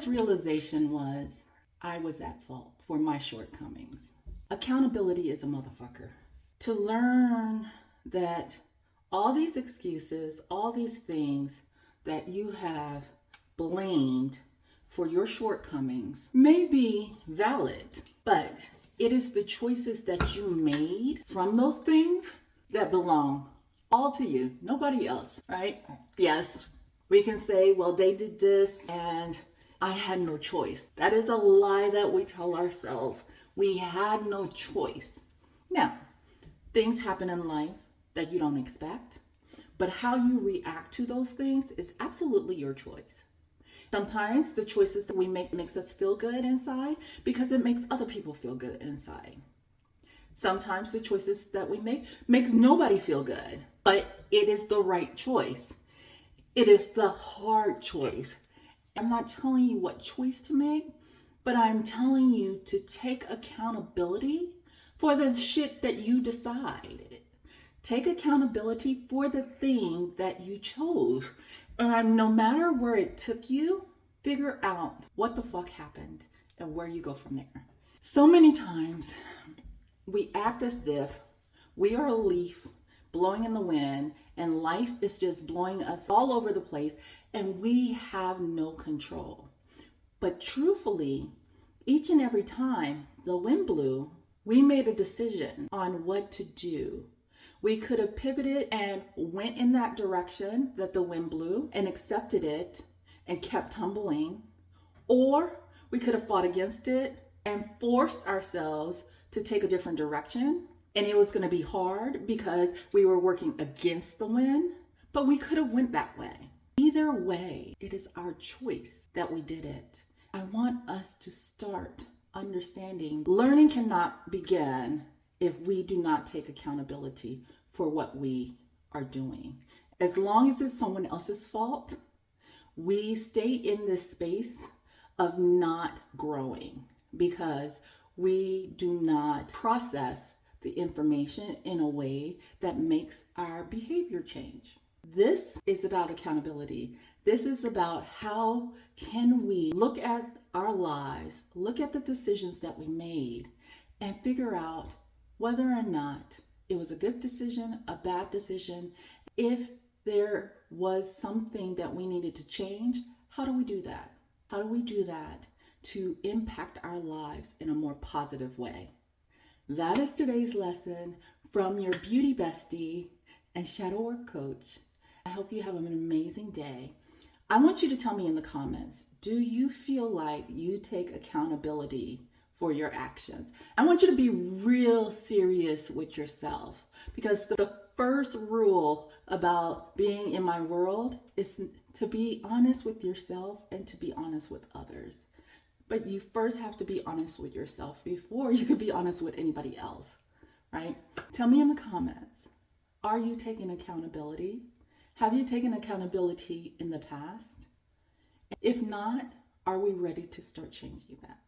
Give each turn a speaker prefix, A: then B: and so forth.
A: first realization was I was at fault for my shortcomings. Accountability is a motherfucker. To learn that all these excuses, all these things that you have blamed for your shortcomings may be valid, but it is the choices that you made from those things that belong all to you, nobody else, right? Yes, we can say, well, they did this and I had no choice. That is a lie that we tell ourselves. We had no choice. Now, things happen in life that you don't expect, but how you react to those things is absolutely your choice. Sometimes the choices that we make makes us feel good inside because it makes other people feel good inside. Sometimes the choices that we make makes nobody feel good, but it is the right choice. It is the hard choice. I'm not telling you what choice to make, but I'm telling you to take accountability for the shit that you decide. Take accountability for the thing that you chose. And no matter where it took you, figure out what the fuck happened and where you go from there. So many times we act as if we are a leaf blowing in the wind and life is just blowing us all over the place and we have no control. But truthfully, each and every time the wind blew, we made a decision on what to do. We could have pivoted and went in that direction that the wind blew and accepted it and kept tumbling. Or we could have fought against it and forced ourselves to take a different direction. And it was going to be hard because we were working against the wind, but we could have went that way. Either way, it is our choice that we did it. I want us to start understanding learning cannot begin if we do not take accountability for what we are doing. As long as it's someone else's fault, we stay in this space of not growing because we do not process the information in a way that makes our behavior change. This is about accountability. This is about how can we look at our lives, look at the decisions that we made, and figure out whether or not it was a good decision, a bad decision. If there was something that we needed to change, how do we do that? How do we do that to impact our lives in a more positive way? That is today's lesson from your beauty bestie and shadow work coach. I hope you have an amazing day. I want you to tell me in the comments, do you feel like you take accountability for your actions? I want you to be real serious with yourself because the first rule about being in my world is to be honest with yourself and to be honest with others. But you first have to be honest with yourself before you can be honest with anybody else, right? Tell me in the comments, are you taking accountability? Have you taken accountability in the past? If not, are we ready to start changing that?